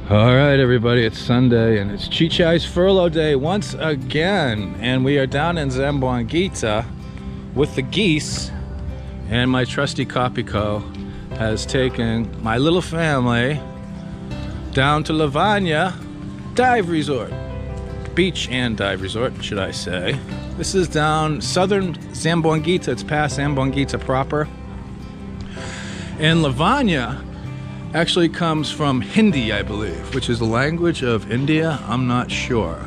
All right, everybody, it's Sunday and it's Chichay's furlough day once again, and we are down in Zamboanguita with the geese, and my trusty Copico has taken my little family down to Lavagna Dive Resort. Beach and dive resort, should I say. This is down southern Zamboanguita. It's past Zamboanguita proper. And Lavagna actually comes from Hindi, I believe, which is the language of India. I'm not sure.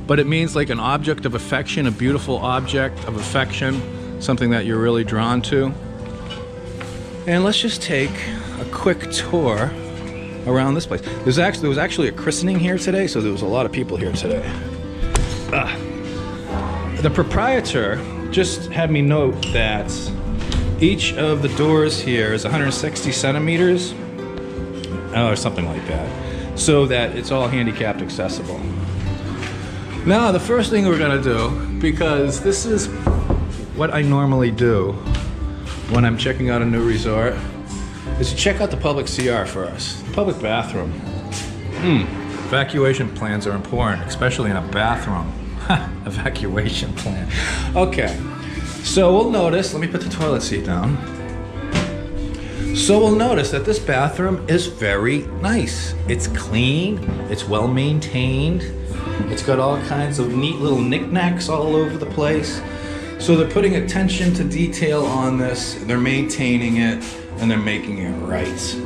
But it means like an object of affection, a beautiful object of affection, something that you're really drawn to. And let's just take a quick tour around this place. There was actually a christening here today, so there was a lot of people here today. The proprietor just had me note that each of the doors here is 160 centimeters, or something like that, so that it's all handicapped accessible. Now, the first thing we're gonna do, because this is what I normally do when I'm checking out a new resort, is to check out the public CR first, the public bathroom. Evacuation plans are important, especially in a bathroom. Evacuation plan. Okay, so we'll notice, let me put the toilet seat down. So we'll notice that this bathroom is very nice. It's clean, it's well maintained, it's got all kinds of neat little knickknacks all over the place. So they're putting attention to detail on this, they're maintaining it, and they're making it right.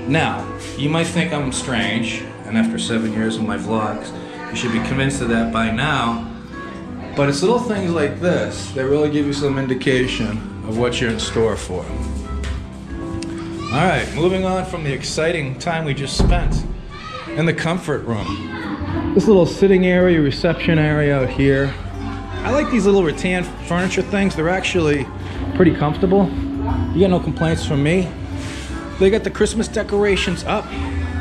Now, you might think I'm strange, and after 7 years of my vlogs, you should be convinced of that by now. But it's little things like this that really give you some indication of what you're in store for. All right, moving on from the exciting time we just spent in the comfort room. This little sitting area, reception area out here. I like these little rattan furniture things. They're actually pretty comfortable. You got no complaints from me. They got the Christmas decorations up.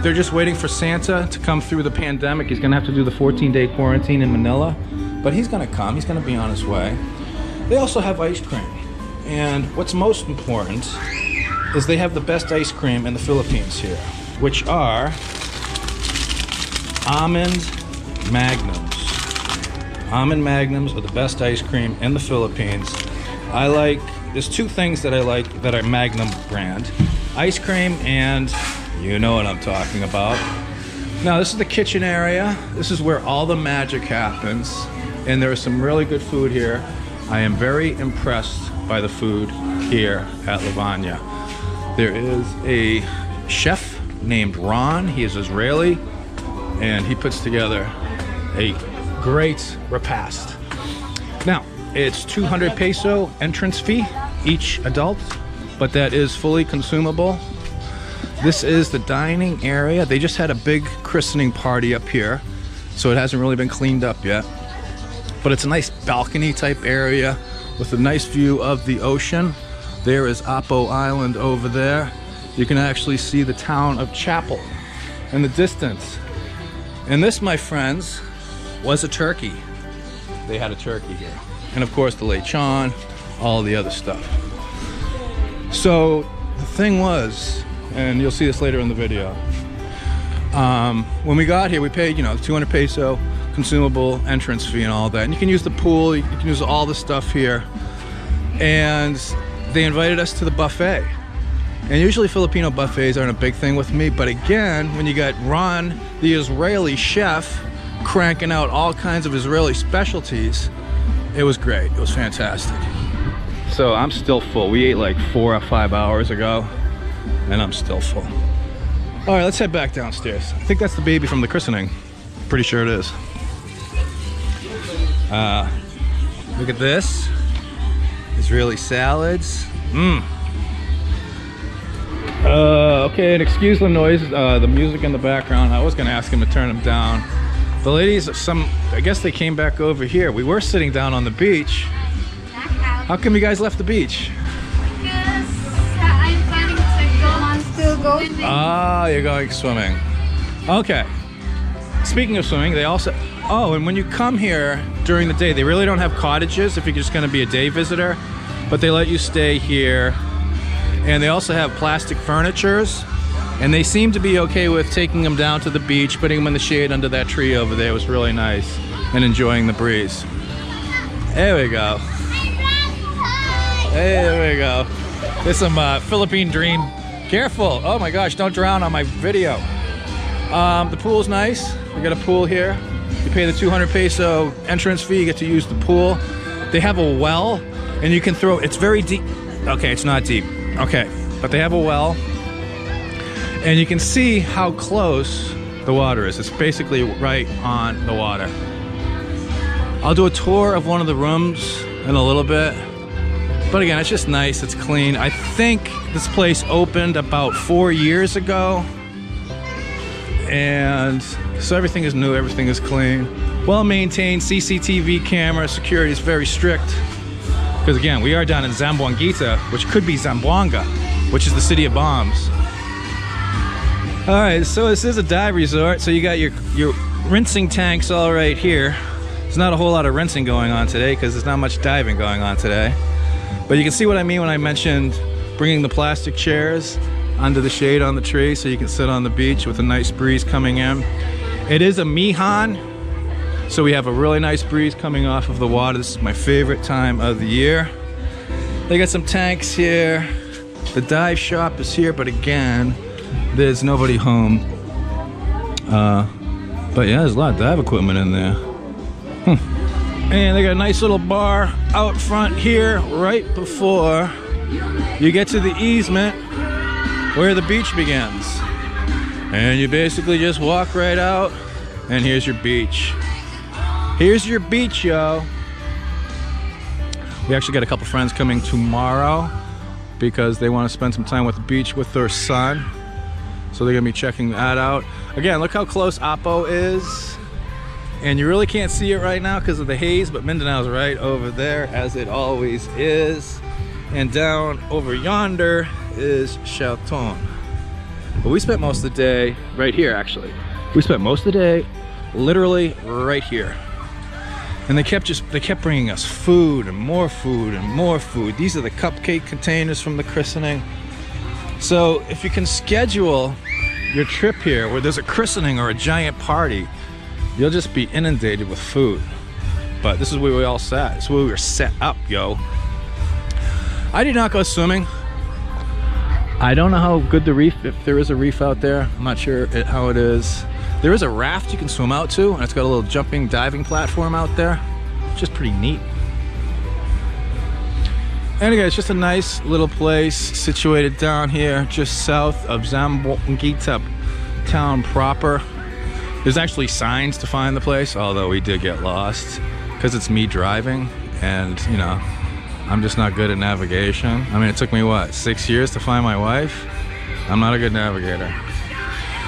They're just waiting for Santa to come through the pandemic. He's gonna have to do the 14-day quarantine in Manila, but he's gonna come, he's gonna be on his way. They also have ice cream. And what's most important is they have the best ice cream in the Philippines here, which are almond magnums. Almond magnums are the best ice cream in the Philippines. There's two things that I like that are Magnum brand. Ice cream and you know what I'm talking about. Now this is the kitchen area. This is where all the magic happens. And there is some really good food here. I am very impressed by the food here at Lavagna. There is a chef named Ron. He is Israeli, and he puts together a great repast. Now, it's 200 peso entrance fee, each adult, but that is fully consumable. This is the dining area. They just had a big christening party up here, so it hasn't really been cleaned up yet. But it's a nice balcony type area with a nice view of the ocean. There is Apo Island over there. You can actually see the town of Chapel in the distance. And this, my friends, was a turkey. They had a turkey here. And of course the lechon, all the other stuff. So the thing was, and you'll see this later in the video, when we got here we paid 200 peso consumable entrance fee and all that, and you can use the pool, you can use all the stuff here, and they invited us to the buffet. And usually Filipino buffets aren't a big thing with me, but again, when you got Ron, the Israeli chef, cranking out all kinds of Israeli specialties, it was great. It was fantastic. So I'm still full. We ate like 4 or 5 hours ago, and I'm still full. All right, let's head back downstairs. I think that's the baby from the christening. Pretty sure it is. Look at this. Israeli salads. Okay, and excuse the noise, the music in the background. I was gonna ask him to turn them down. The ladies, I guess they came back over here. We were sitting down on the beach. How come you guys left the beach? Because I'm planning to go on still going. Ah, you're going swimming. Okay. Speaking of swimming, they also, and when you come here during the day, they really don't have cottages if you're just gonna be a day visitor, but they let you stay here. And they also have plastic furnitures And they seem to be okay with taking them down to the beach, putting them in the shade under that tree over there. It was really nice, and enjoying the breeze. There we go. There we go. There's some Philippine dream. Careful. Oh my gosh, don't drown on my video. The pool's nice. We got a pool here. You pay the 200 peso entrance fee, you get to use the pool. They have a well, and you can throw, it's very deep. Okay, it's not deep. Okay, but they have a well. And you can see how close the water is. It's basically right on the water. I'll do a tour of one of the rooms in a little bit. But again, it's just nice, it's clean. I think this place opened about 4 years ago. And so everything is new, everything is clean. Well maintained, CCTV camera, security is very strict. Because again, we are down in Zamboanguita, which could be Zamboanga, which is the city of bombs. All right, so this is a dive resort. So you got your rinsing tanks all right here. There's not a whole lot of rinsing going on today because there's not much diving going on today. But you can see what I mean when I mentioned bringing the plastic chairs under the shade on the tree so you can sit on the beach with a nice breeze coming in. It is a mihan, so we have a really nice breeze coming off of the water. This is my favorite time of the year. They got some tanks here. The dive shop is here, but again, there's nobody home. But yeah, there's a lot of dive equipment in there. And they got a nice little bar out front here right before you get to the easement where the beach begins. And you basically just walk right out and here's your beach. Here's your beach, yo. We actually got a couple friends coming tomorrow because they want to spend some time with the beach with their son. So they're gonna be checking that out. Again, look how close Apo is. And you really can't see it right now because of the haze, but Mindanao's right over there, as it always is. And down over yonder is Chalton. But we spent most of the day right here, actually. We spent most of the day literally right here. And they kept bringing us food and more food and more food. These are the cupcake containers from the christening. So if you can schedule your trip here where there's a christening or a giant party, you'll just be inundated with food. But this is where we all sat. This is where we were set up, yo. I did not go swimming. I don't know how good the reef, if there is a reef out there. I'm not sure how it is. There is a raft you can swim out to, and it's got a little jumping, diving platform out there, which is pretty neat. Anyway, it's just a nice little place situated down here just south of Zamboanguita town proper. There's actually signs to find the place, although we did get lost because it's me driving, and you know, I'm just not good at navigation. I mean, it took me what, 6 years to find my wife? I'm not a good navigator.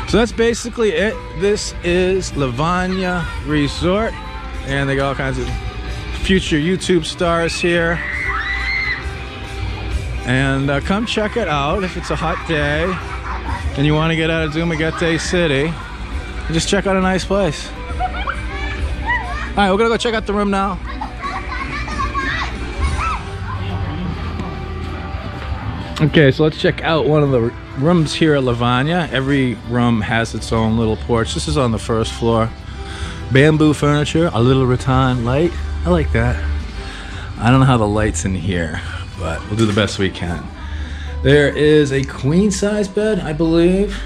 So that's basically it. This is Lavanya Resort, and they got all kinds of future YouTube stars here. And come check it out if it's a hot day and you want to get out of Dumaguete City. Just check out a nice place. All right, we're gonna go check out the room now. Okay, so let's check out one of the rooms here at Lavagna. Every room has its own little porch. This is on the first floor. Bamboo furniture, a little rattan light. I like that. I don't know how the light's in here, but we'll do the best we can. There is a queen size bed, I believe,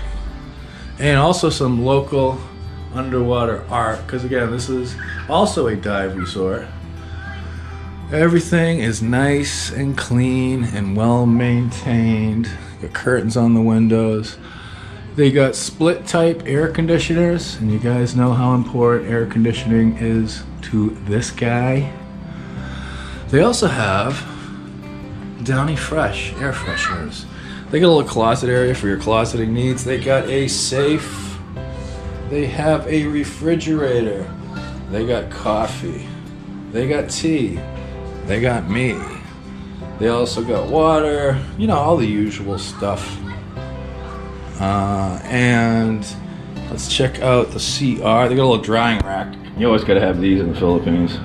and also some local underwater art, because again, this is also a dive resort. Everything is nice and clean and well maintained. Got curtains on the windows. They got split type air conditioners, and you guys know how important air conditioning is to this guy. They also have Downy Fresh air fresheners. They got a little closet area for your closeting needs. They got a safe. They have a refrigerator. They got coffee. They got tea. They got me. They also got water, you know, all the usual stuff. And let's check out the CR. They got a little drying rack. You always gotta have these in the Philippines.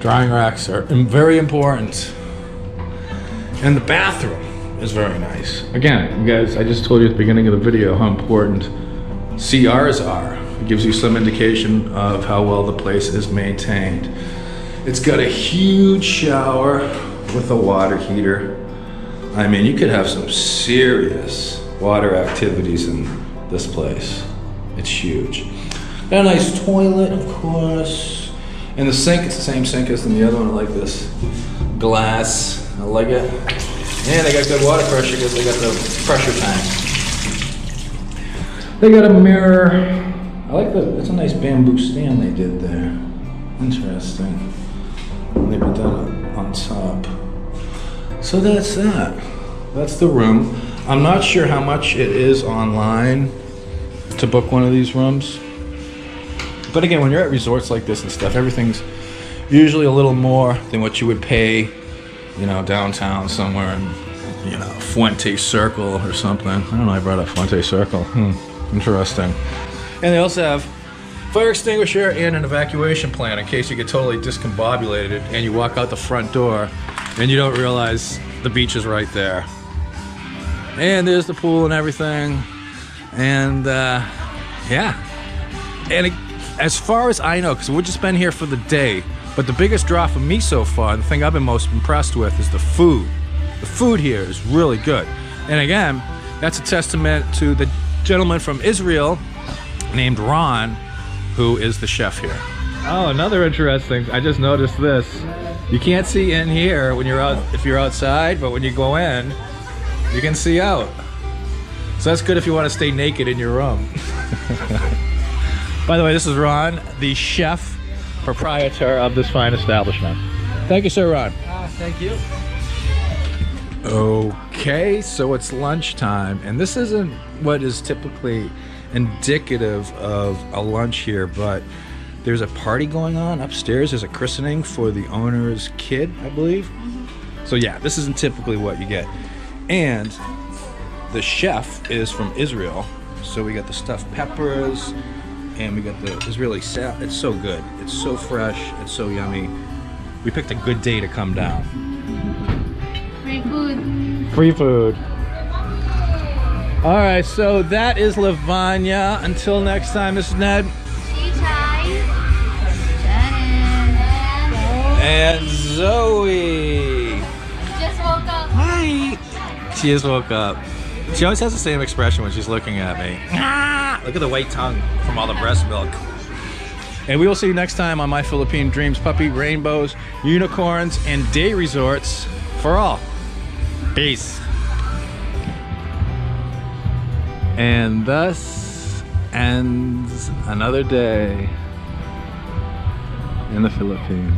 Drying racks are very important. And the bathroom. is very nice. Again, you guys, I just told you at the beginning of the video how important CRs are. It gives you some indication of how well the place is maintained. It's got a huge shower with a water heater. I mean, you could have some serious water activities in this place. It's huge. Got a nice toilet, of course. And the sink, it's the same sink as in the other one. I like this glass. I like it. And they got good water pressure because they got the pressure tank. They got a mirror. I like it's a nice bamboo stand they did there. Interesting. And they put that on top. So that's that. That's the room. I'm not sure how much it is online to book one of these rooms. But again, when you're at resorts like this and stuff, everything's usually a little more than what you would pay, you know, downtown somewhere in, you know, Fuente Circle or something. I don't know, I brought up Fuente Circle. Interesting. And they also have fire extinguisher and an evacuation plan in case you get totally discombobulated and you walk out the front door and you don't realize the beach is right there. And there's the pool and everything. And yeah. And as far as I know, because we've just been here for the day, but the biggest draw for me so far, the thing I've been most impressed with, is the food. The food here is really good. And again, that's a testament to the gentleman from Israel named Ron, who is the chef here. Oh, another interesting, I just noticed this. You can't see in here when you're out, if you're outside, but when you go in, you can see out. So that's good if you want to stay naked in your room. By the way, this is Ron, the chef proprietor of this fine establishment. Thank you, sir, Ron. Thank you. Okay, so it's lunchtime, and this isn't what is typically indicative of a lunch here, but there's a party going on upstairs. There's a christening for the owner's kid, I believe. So yeah, this isn't typically what you get. And the chef is from Israel, so we got the stuffed peppers, and we got the Israeli salad. It's so good. It's so fresh. It's so yummy. We picked a good day to come down. Free food. Free food. All right, so that is Lavagna. Until next time, this is Ned. Chichay. And Zoe. Just woke up. Hi. She just woke up. She always has the same expression when she's looking at me. Look at the white tongue from all the breast milk. And we will see you next time on My Philippine Dreams Puppy, Rainbows, Unicorns, and Day Resorts for all. Peace. And thus ends another day in the Philippines.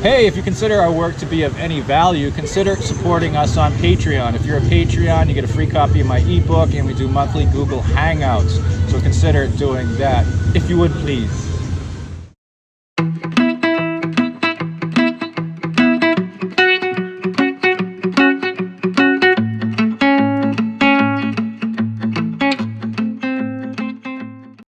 Hey, if you consider our work to be of any value, consider supporting us on Patreon. If you're a Patreon, you get a free copy of my ebook, and we do monthly Google Hangouts. So consider doing that, if you would please.